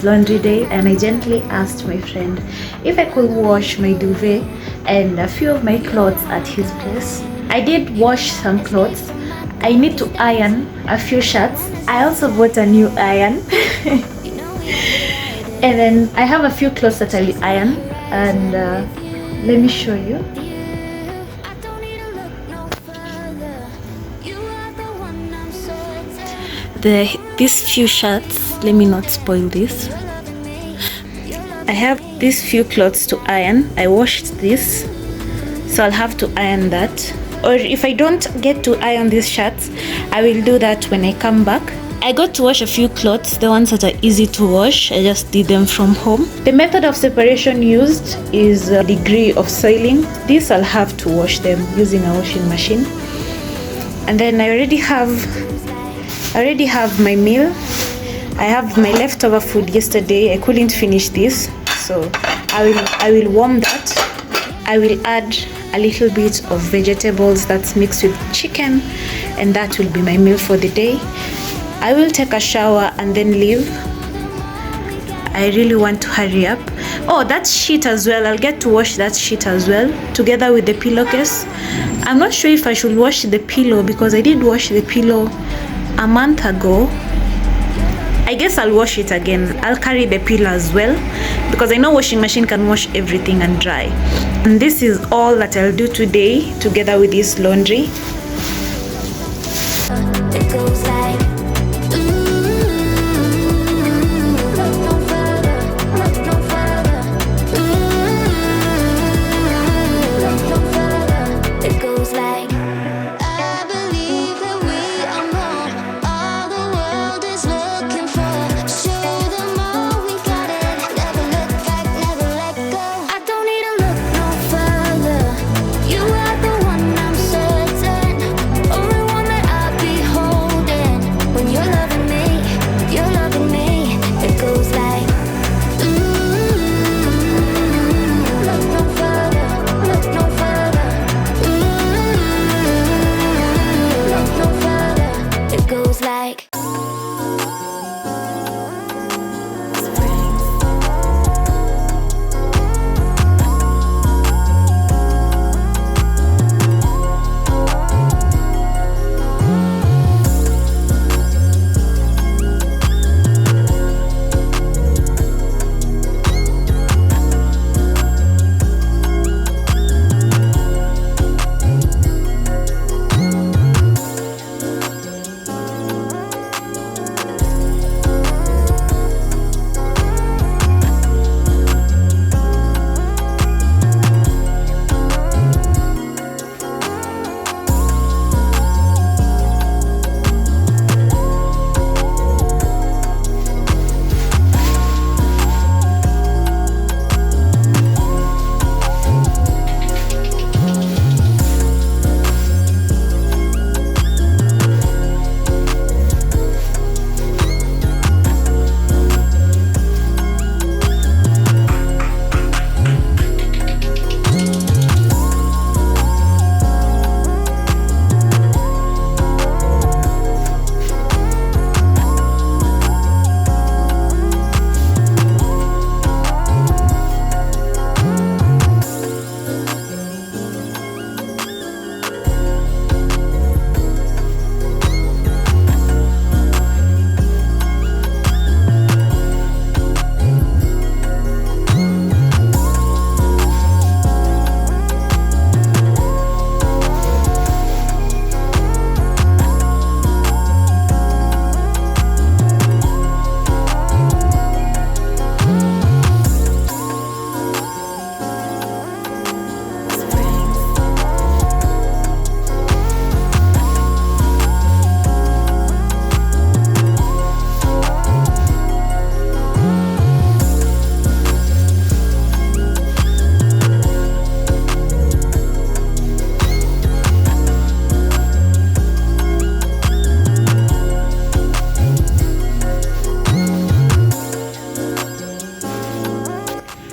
was laundry day, and I gently asked my friend if I could wash my duvet and a few of my clothes at his place. I did wash some clothes. I need to iron a few shirts. I also bought a new iron. And then I have a few clothes that I will iron, and let me show you. These few shirts, let me not spoil this. I have these few clothes to iron. I washed this, so I'll have to iron that. Or if I don't get to iron these shirts, I will do that when I come back. I got to wash a few clothes, the ones that are easy to wash. I just did them from home. The method of separation used is a degree of soiling. This I'll have to wash them using a washing machine. And then I already have my meal. I have my leftover food yesterday. I couldn't finish this, so I will warm that. I will add a little bit of vegetables that's mixed with chicken, and that will be my meal for the day. I will take a shower and then leave. I really want to hurry up. Oh, that sheet as well. I'll get to wash that sheet as well, together with the pillowcase. I'm not sure if I should wash the pillow because I did wash the pillow a month ago. I guess I'll wash it again. I'll carry the pillow as well because I know washing machine can wash everything and dry. And this is all that I'll do today together with this laundry. It goes like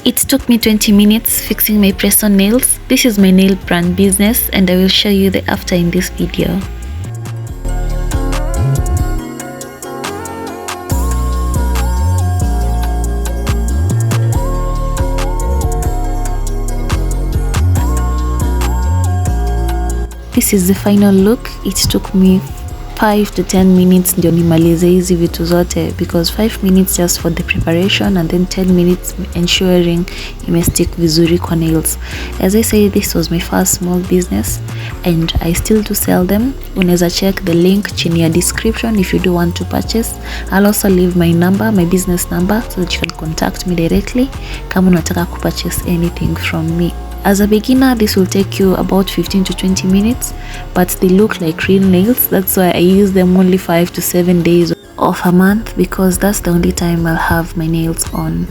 It took me 20 minutes fixing my press-on nails. This is my nail brand business, and I will show you the after in this video. this is the final look. It took me 5 to 10 minutes ndio nimalize hizi vitu zote, because 5 minutes just for the preparation and then 10 minutes ensuring imestick vizuri kwa nails. As I say, this was my first small business and I still do sell them. Unaweza check the link chini ya description if you do want to purchase. I'll also leave my number, my business number, so that you can contact me directly kama unataka kupurchase anything from me. As a beginner, this will take you about 15 to 20 minutes, but they look like real nails. That's why I use them only 5 to 7 days of a month, because that's the only time I'll have my nails on.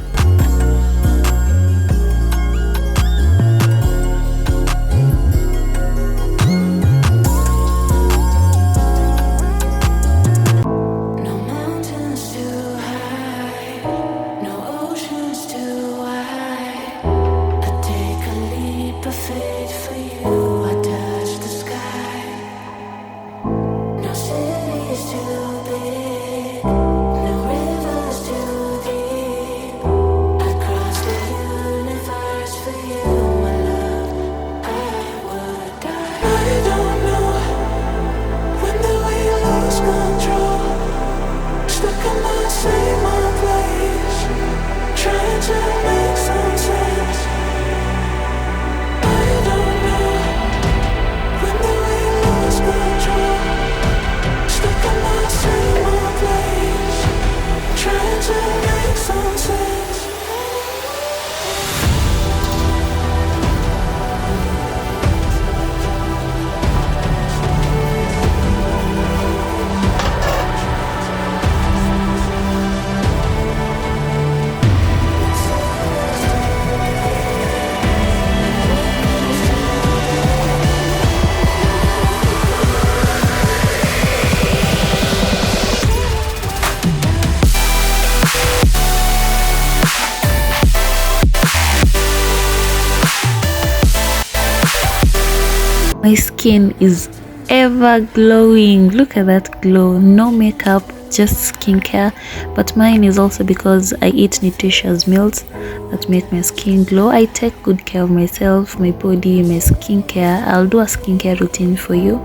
My skin is ever glowing. Look at that glow. No makeup, just skincare. But mine is also because I eat nutritious meals that make my skin glow. I take good care of myself, my body, my skincare. I'll do a skincare routine for you,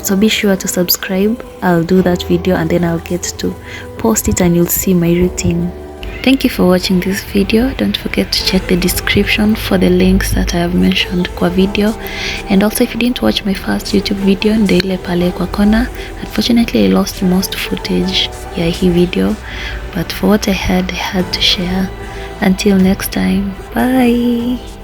so be sure to subscribe. I'll do that video and then I'll get to post it and you'll see my routine. Thank you for watching this video. Don't forget to check the description for the links that I have mentioned kwa video. And also, if you didn't watch my first YouTube video, ndio ile pale kwa kona. Unfortunately, I lost most footage ya hii video, but for what I had to share. Until next time, bye.